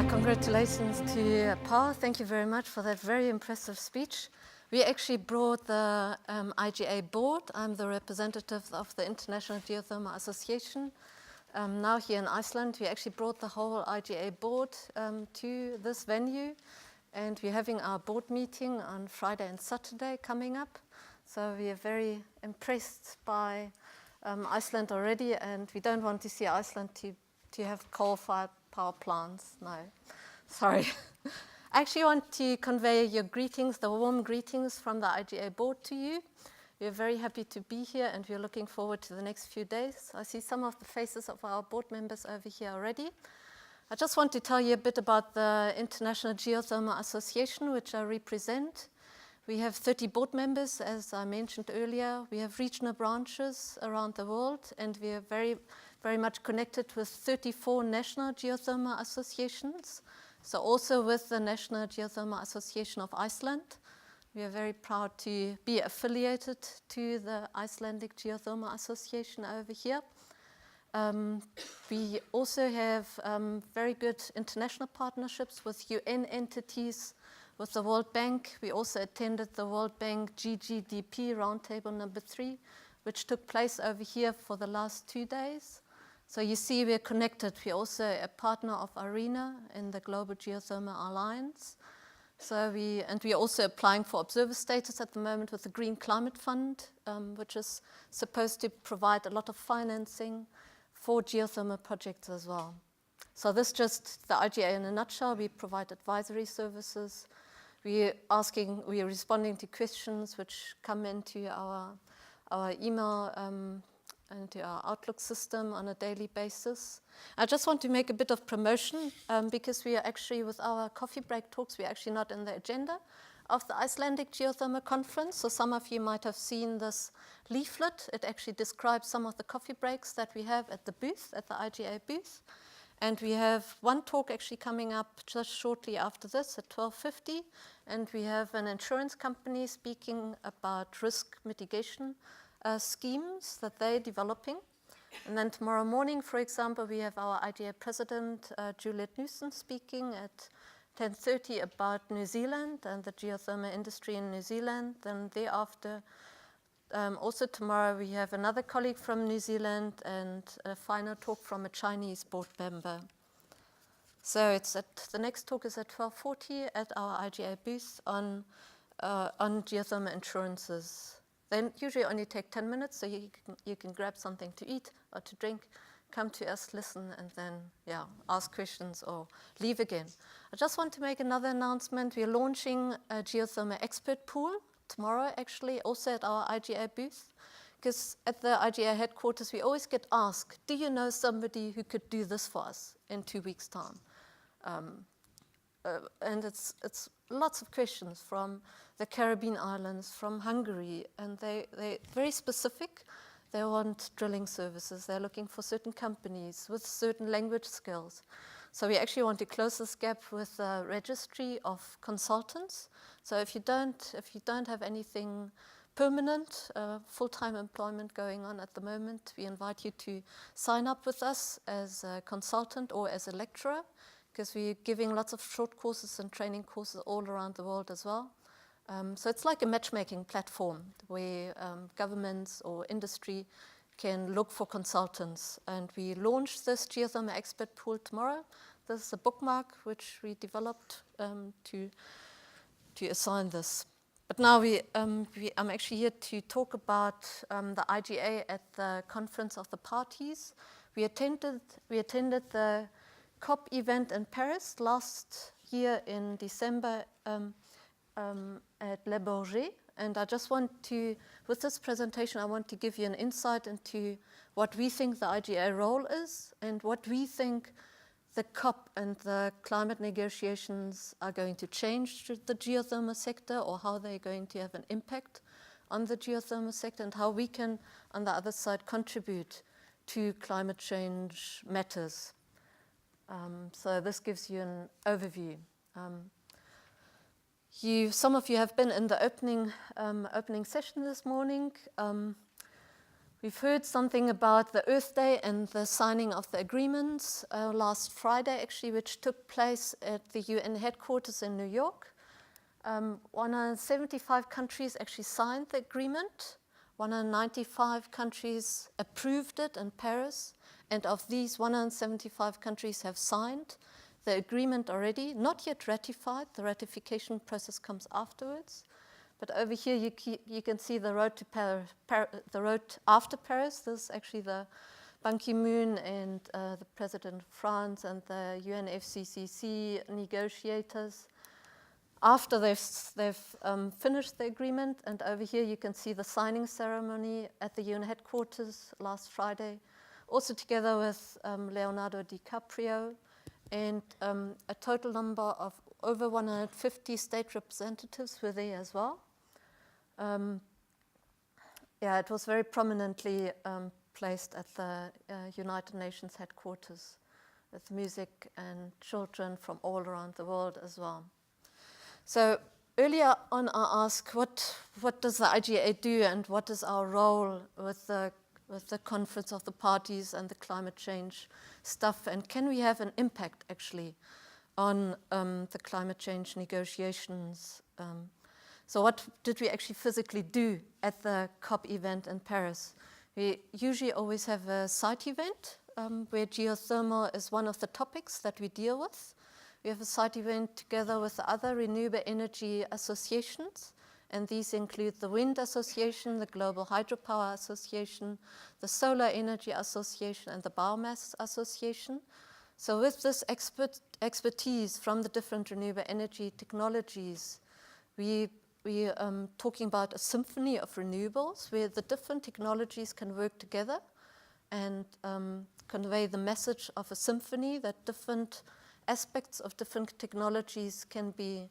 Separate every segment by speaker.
Speaker 1: Congratulations to Pa. Thank you very much for that very impressive speech. We actually brought the IGA board. I'm the representative of the International Geothermal Association. Now here in Iceland, we actually brought the whole IGA board to this venue, and we're having our board meeting on Friday and Saturday coming up. So we are very impressed by Iceland already, and we don't want to see Iceland to have coal-fired power plants. No, sorry. I actually want to convey your greetings, the warm greetings from the IGA board to you. We're very happy to be here, and we're looking forward to the next few days. I see some of the faces of our board members over here already. I just want to tell you a bit about the International Geothermal Association, which I represent. We have 30 board members, as I mentioned earlier. We have regional branches around the world, and we are very much connected with 34 national geothermal associations. So also with the National Geothermal Association of Iceland. We are very proud to be affiliated to the Icelandic Geothermal Association over here. We also have very good international partnerships with UN entities, with the World Bank. We also attended the World Bank GGDP Roundtable number 3, which took place over here for the last 2 days. So you see we're connected. We're also a partner of ARENA in the Global Geothermal Alliance. So we're also applying for observer status at the moment with the Green Climate Fund, which is supposed to provide a lot of financing for geothermal projects as well. So this just the IGA in a nutshell. We provide advisory services. We are responding to questions which come into our email and to our Outlook system on a daily basis. I just want to make a bit of promotion because we are actually, with our coffee break talks, we're actually not in the agenda of the Icelandic Geothermal Conference. So some of you might have seen this leaflet. It actually describes some of the coffee breaks that we have at the booth, at the IGA booth. And we have one talk actually coming up just shortly after this at 12:50. And we have an insurance company speaking about risk mitigation schemes that they're developing. And then tomorrow morning, for example, we have our IGA president, Juliet Newson, speaking at 10:30 about New Zealand and the geothermal industry in New Zealand. Then thereafter, also tomorrow, we have another colleague from New Zealand and a final talk from a Chinese board member. So the next talk is at 12:40 at our IGA booth on geothermal insurances. They usually only take 10 minutes, so you can grab something to eat or to drink, come to us, listen, and then ask questions or leave again. I just want to make another announcement. We're launching a geothermal expert pool tomorrow, actually, also at our IGA booth. Because at the IGA headquarters, we always get asked, do you know somebody who could do this for us in 2 weeks' time? And it's lots of questions from the Caribbean islands, from Hungary, and they're very specific. They want drilling services. They're looking for certain companies with certain language skills. So we actually want to close this gap with a registry of consultants. So if you don't have anything permanent, full-time employment going on at the moment, we invite you to sign up with us as a consultant or as a lecturer, because we're giving lots of short courses and training courses all around the world as well. So it's like a matchmaking platform where governments or industry can look for consultants. And we launch this geothermal expert pool tomorrow. This is a bookmark which we developed to assign this. But now I'm actually here to talk about the IGA at the Conference of the Parties. We attended the COP event in Paris last year in December at Le Bourget. And I just want to, with this presentation, I want to give you an insight into what we think the IGA role is and what we think the COP and the climate negotiations are going to change the geothermal sector, or how they're going to have an impact on the geothermal sector, and how we can, on the other side, contribute to climate change matters. So this gives you an overview. Some of you have been in the opening session this morning. We've heard something about the Earth Day and the signing of the agreements last Friday, actually, which took place at the UN headquarters in New York. 175 countries actually signed the agreement. 195 countries approved it in Paris. And of these, 175 countries have signed the agreement already, not yet ratified. The ratification process comes afterwards. But over here, you can see the road to the road after Paris. This is actually the Ban Ki-moon and the President of France and the UNFCCC negotiators. After they've finished the agreement, and over here you can see the signing ceremony at the UN headquarters last Friday, also together with Leonardo DiCaprio, and a total number of over 150 state representatives were there as well. Yeah, it was very prominently placed at the United Nations headquarters with music and children from all around the world as well. So earlier on I asked what does the IGA do and what is our role with the conference of the parties and the climate change stuff, and can we have an impact actually on the climate change negotiations? So what did we actually physically do at the COP event in Paris? We usually always have a site event where geothermal is one of the topics that we deal with. We have a site event together with the other renewable energy associations, and these include the Wind Association, the Global Hydropower Association, the Solar Energy Association, and the Biomass Association. So with this expertise from the different renewable energy technologies, we talking about a symphony of renewables where the different technologies can work together and convey the message of a symphony, that different aspects of different technologies can be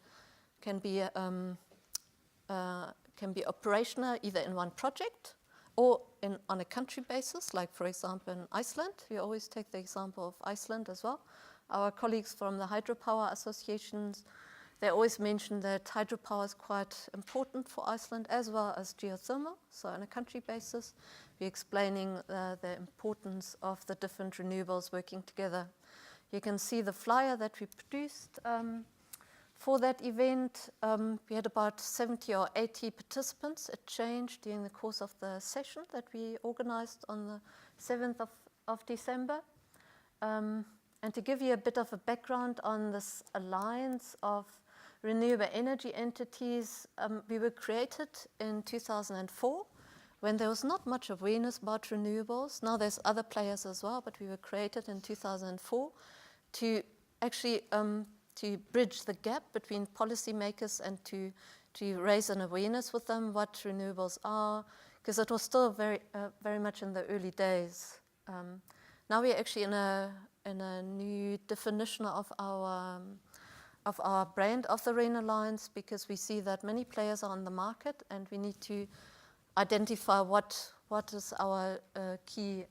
Speaker 1: operational either in one project or on a country basis, like for example in Iceland. We always take the example of Iceland as well. Our colleagues from the hydropower associations, they always mention that hydropower is quite important for Iceland as well as geothermal. So on a country basis, we're explaining the importance of the different renewables working together. You can see the flyer that we produced for that event. We had about 70 or 80 participants. It changed during the course of the session that we organized on the 7th of December. And to give you a bit of a background on this alliance of renewable energy entities, we were created in 2004 when there was not much awareness about renewables. Now there's other players as well, but we were created in 2004 to actually to bridge the gap between policymakers and to raise an awareness with them what renewables are, because it was still very much in the early days. Now we're actually in a new definition of our brand of the REN Alliance, because we see that many players are on the market and we need to identify what is our key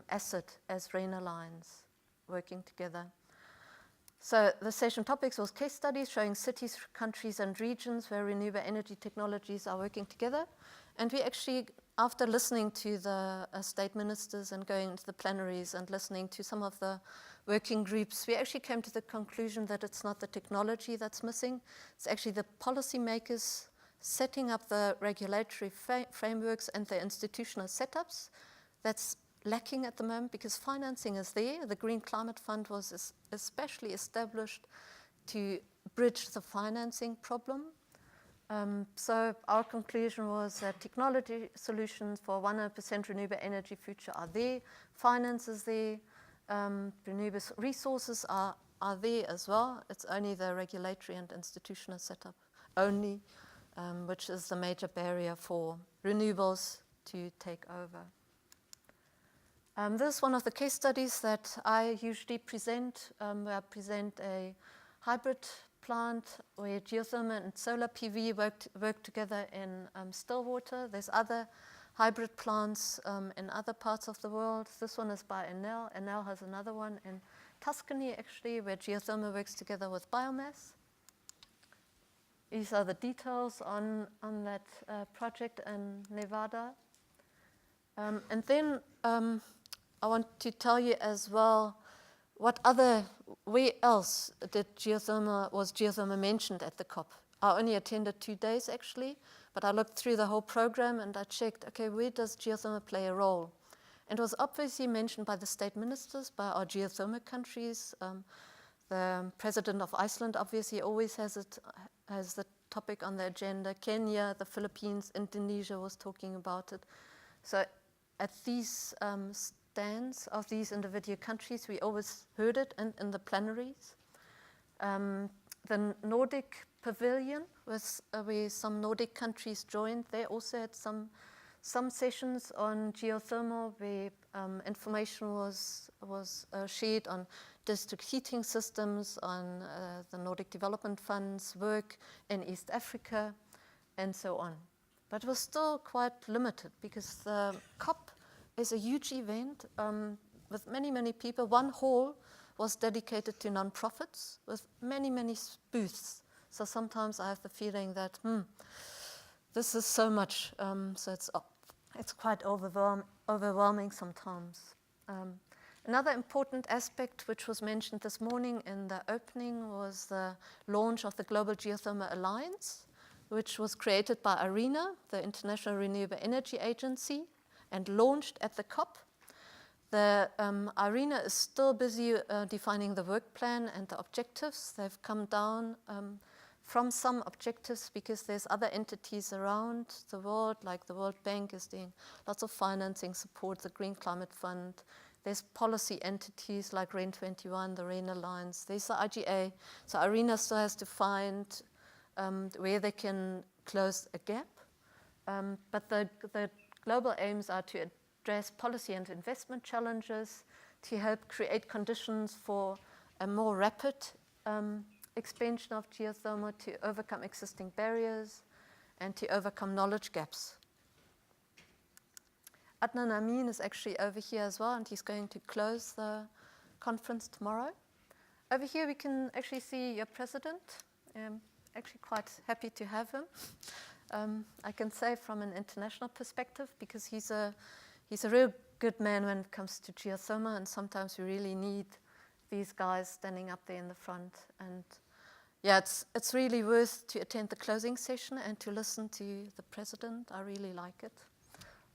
Speaker 1: asset as REN Alliance working together. So the session topics was case studies showing cities, countries and regions where renewable energy technologies are working together. And we actually, after listening to the state ministers and going into the plenaries and listening to some of the working groups, we actually came to the conclusion that it's not the technology that's missing. It's actually the policymakers setting up the regulatory frameworks and the institutional setups that's lacking at the moment, because financing is there. The Green Climate Fund was especially established to bridge the financing problem. So our conclusion was that technology solutions for 100% renewable energy future are there, finance is there, renewable resources are there as well. It's only the regulatory and institutional setup only, which is the major barrier for renewables to take over. This is one of the case studies that I usually present, where I present a hybrid plant where geothermal and solar PV work together in Stillwater. There's other hybrid plants in other parts of the world. This one is by Enel. Enel has another one in Tuscany, actually, where geothermal works together with biomass. These are the details on that project in Nevada. And then I want to tell you as well where else was geothermal mentioned at the COP. I only attended 2 days actually, but I looked through the whole program and I checked, okay, where does geothermal play a role? And it was obviously mentioned by the state ministers, by our geothermal countries. The president of Iceland obviously always has the topic on the agenda. Kenya, the Philippines, Indonesia was talking about it. So at these stands of these individual countries, we always heard it in the plenaries. The Nordic Pavilion, where some Nordic countries joined, they also had some sessions on geothermal where information was shared on district heating systems, on the Nordic Development Fund's work in East Africa, and so on. But it was still quite limited because the COP is a huge event with many, many people. One hall was dedicated to non-profits with many, many booths. So sometimes I have the feeling that, this is so much, so it's quite overwhelming sometimes. Another important aspect which was mentioned this morning in the opening was the launch of the Global Geothermal Alliance, which was created by IRENA, the International Renewable Energy Agency, and launched at the COP. The IRENA is still busy defining the work plan and the objectives. They've come down from some objectives because there's other entities around the world, like the World Bank is doing lots of financing support, the Green Climate Fund. There's policy entities like REN21, the REN Alliance. There's the IGA. So IRENA still has to find where they can close a gap. But the global aims are to address policy and investment challenges, to help create conditions for a more rapid expansion of geothermal, to overcome existing barriers, and to overcome knowledge gaps. Adnan Amin is actually over here as well, and he's going to close the conference tomorrow. Over here we can actually see your president. Actually quite happy to have him. I can say from an international perspective, because he's a real good man when it comes to geothermal, and sometimes we really need these guys standing up there in the front. And yeah, it's really worth to attend the closing session and to listen to the president. I really like it.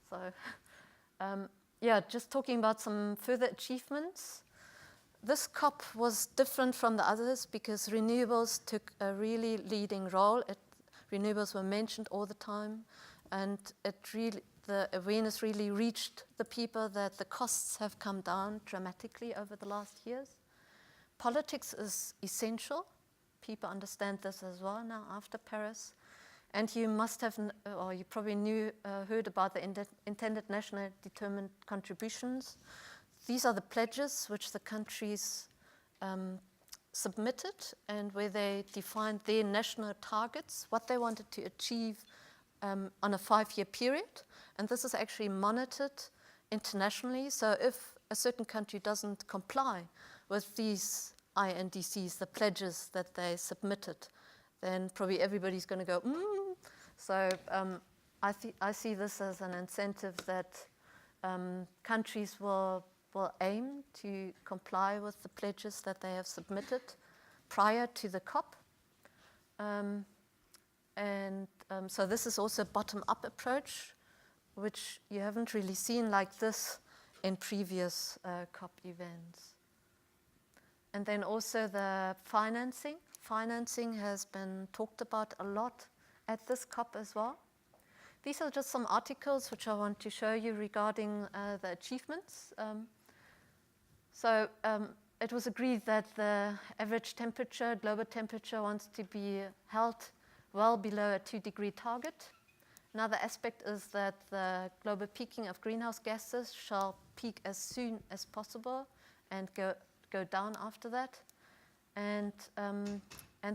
Speaker 1: So yeah, just talking about some further achievements. This COP was different from the others because renewables took a really leading role. Renewables were mentioned all the time, and the awareness really reached the people that the costs have come down dramatically over the last years. Politics is essential. People understand this as well now after Paris. And you must have, or you probably heard about the intended national determined contributions. These are the pledges which the countries submitted, and where they defined their national targets, what they wanted to achieve on a 5-year period. And this is actually monitored internationally. So if a certain country doesn't comply with these INDCs, the pledges that they submitted, then probably everybody's going to go, So I see this as an incentive that countries will aim to comply with the pledges that they have submitted prior to the COP. So this is also a bottom-up approach, which you haven't really seen like this in previous COP events. And then also the financing. Financing has been talked about a lot at this COP as well. These are just some articles which I want to show you regarding the achievements. It was agreed that the average temperature, global temperature, wants to be held well below a 2-degree target. Another aspect is that the global peaking of greenhouse gases shall peak as soon as possible and go down after that. And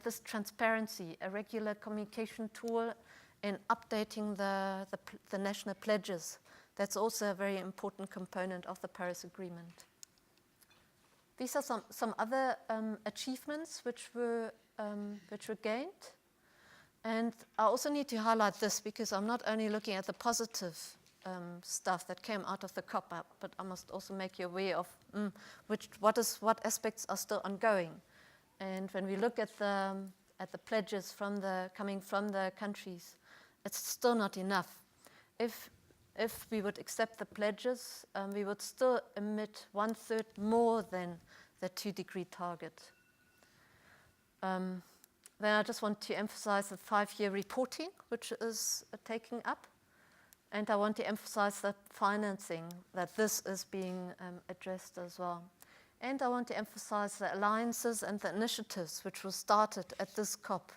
Speaker 1: this transparency, a regular communication tool in updating the national pledges. That's also a very important component of the Paris Agreement. These are some other achievements which were gained. And I also need to highlight this because I'm not only looking at the positive stuff that came out of the COP, but I must also make you aware of what aspects are still ongoing. And when we look at the pledges coming from the countries, it's still not enough. If we would accept the pledges, we would still emit 1/3 more than the 2-degree target. Then I just want to emphasize the 5-year reporting, which is taking up. And I want to emphasize that financing, that this is being addressed as well. And I want to emphasize the alliances and the initiatives which were started at this COP.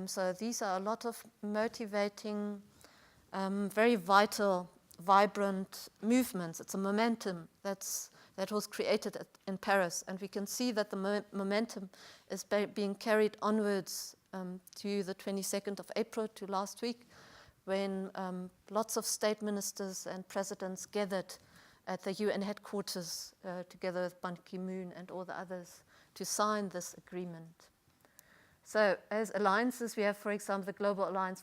Speaker 1: So these are a lot of motivating, very vital, vibrant movements. It's a momentum that was created in Paris. And we can see that the momentum is being carried onwards to the 22nd of April, to last week, when lots of state ministers and presidents gathered at the UN headquarters together with Ban Ki-moon and all the others to sign this agreement. So as alliances, we have, for example, the Global Alliance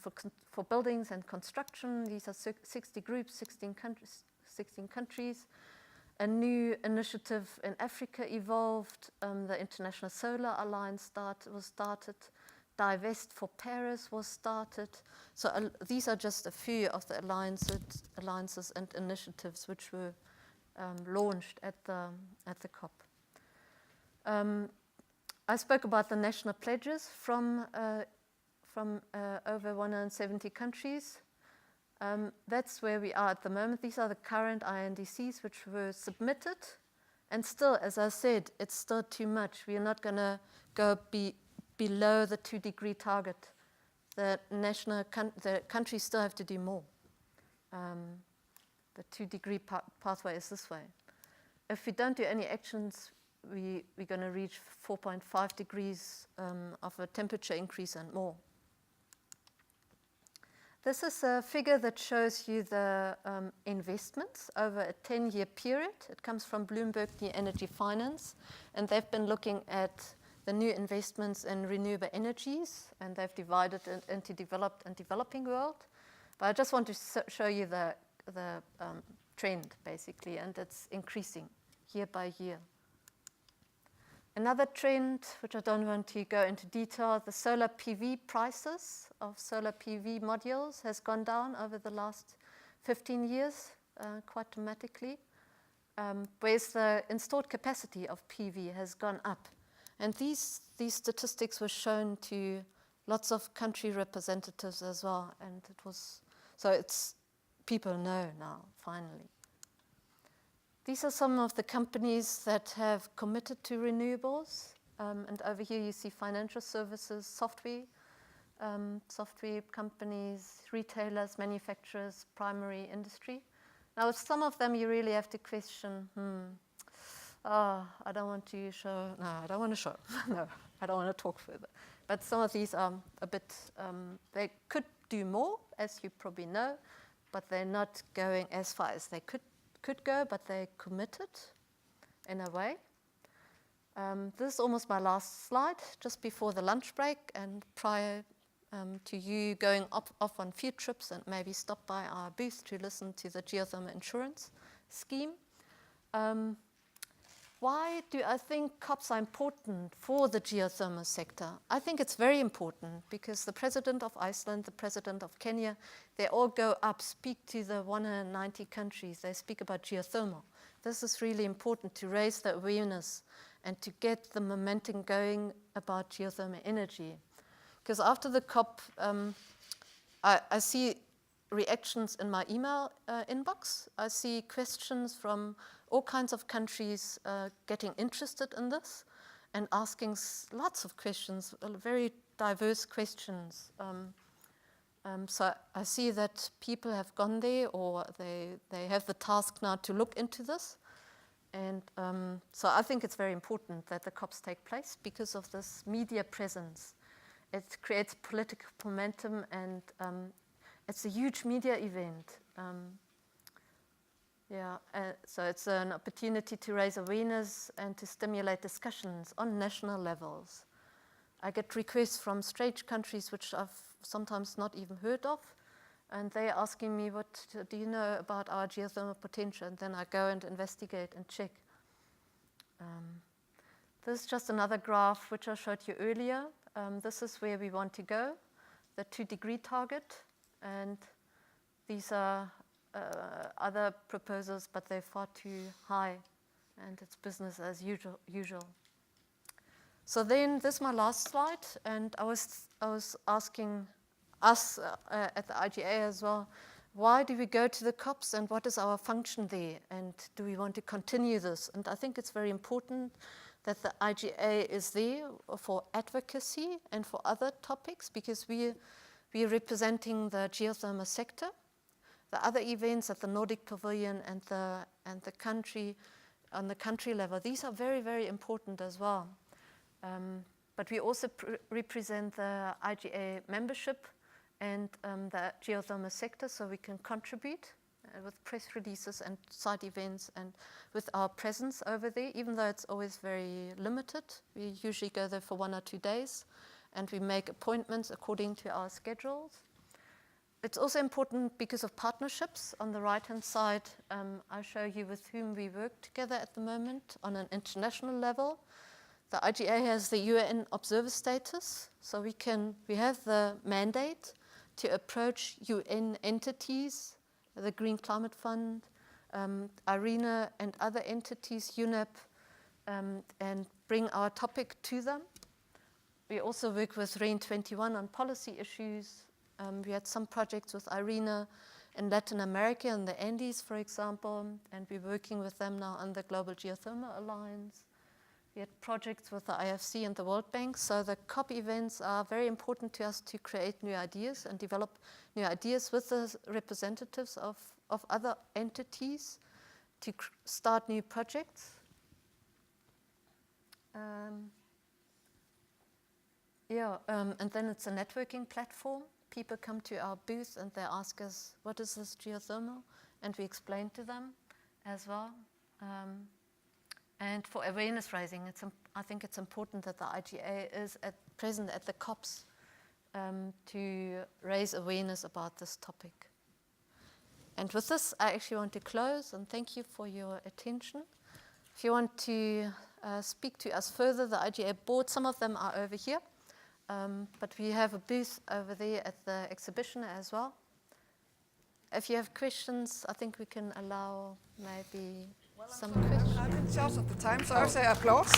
Speaker 1: for Buildings and Construction. These are 60 groups, 16 countries. A new initiative in Africa evolved. The International Solar Alliance was started. Divest for Paris was started. So these are just a few of the alliances and initiatives which were launched at the COP. I spoke about the national pledges from over 170 countries. That's where we are at the moment. These are the current INDCs which were submitted. And still, as I said, it's still too much. We are not going to go below the 2-degree target. The countries still have to do more. The 2-degree pathway is this way. If we don't do any actions, we're going to reach 4.5 degrees of a temperature increase and more. This is a figure that shows you the investments over a 10-year period. It comes from Bloomberg New Energy Finance, and they've been looking at the new investments in renewable energies, and they've divided it into developed and developing world. But I just want to show you the trend, basically, and it's increasing year by year. Another trend, which I don't want to go into detail, the solar PV prices of solar PV modules has gone down over the last 15 years quite dramatically, whereas the installed capacity of PV has gone up. And these statistics were shown to lots of country representatives as well, and people know now, finally. These are some of the companies that have committed to renewables. And over here you see financial services, software companies, retailers, manufacturers, primary industry. Now with some of them you really have to question, I don't want to show, no, I don't want to show, no, I don't want to talk further. But some of these are a bit, they could do more, as you probably know, but they're not going as far as they could go, but they committed in a way. This is almost my last slide, just before the lunch break and prior to you going off on field trips and maybe stop by our booth to listen to the geothermal insurance scheme. Why do I think COPs are important for the geothermal sector? I think it's very important because the president of Iceland, the president of Kenya, they all go up, speak to the 190 countries. They speak about geothermal. This is really important to raise the awareness and to get the momentum going about geothermal energy. Because after the COP, I see reactions in my email inbox. I see questions from all kinds of countries getting interested in this and asking lots of questions, very diverse questions. So I see that people have gone there, or they have the task now to look into this. And so I think it's very important that the COPs take place because of this media presence. It creates political momentum, and it's a huge media event. So it's an opportunity to raise awareness and to stimulate discussions on national levels. I get requests from strange countries which I've sometimes not even heard of, And they're asking me, what do you know about our geothermal potential? And then I go and investigate and check. This is just another graph which I showed you earlier. This is where we want to go, the 2-degree target. And these are other proposals, but they're far too high. And it's business as usual. So then, this is my last slide. And I was asking us at the IGA as well, why do we go to the COPs and what is our function there? And do we want to continue this? And I think it's very important that the IGA is there for advocacy and for other topics, because we're representing the geothermal sector. The other events at the Nordic Pavilion and the country, on the country level, these are very, very important as well. But we also represent the IGA membership and the geothermal sector, so we can contribute with press releases and side events and with our presence over there, even though it's always very limited. We usually go there for 1 or 2 days, and we make appointments according to our schedules. It's also important because of partnerships. On the right-hand side, I show you with whom we work together at the moment on an international level. The IGA has the UN observer status, so we have the mandate to approach UN entities, the Green Climate Fund, IRENA and other entities, UNEP, and bring our topic to them. We also work with RAIN 21 on policy issues. We had some projects with IRENA in Latin America and the Andes, for example, and we're working with them now on the Global Geothermal Alliance. We had projects with the IFC and the World Bank, so the COP events are very important to us to create new ideas and develop new ideas with the representatives of other entities to start new projects. And then it's a networking platform. People come to our booth and they ask us, what is this geothermal? And we explain to them as well. And for awareness raising, I think it's important that the IGA is present at the COPs to raise awareness about this topic. And with this, I actually want to close and thank you for your attention. If you want to speak to us further, the IGA board, some of them are over here, but we have a booth over there at the exhibition as well. If you have questions, I think we can allow maybe some questions.
Speaker 2: I'm in charge of the time, so I say applause.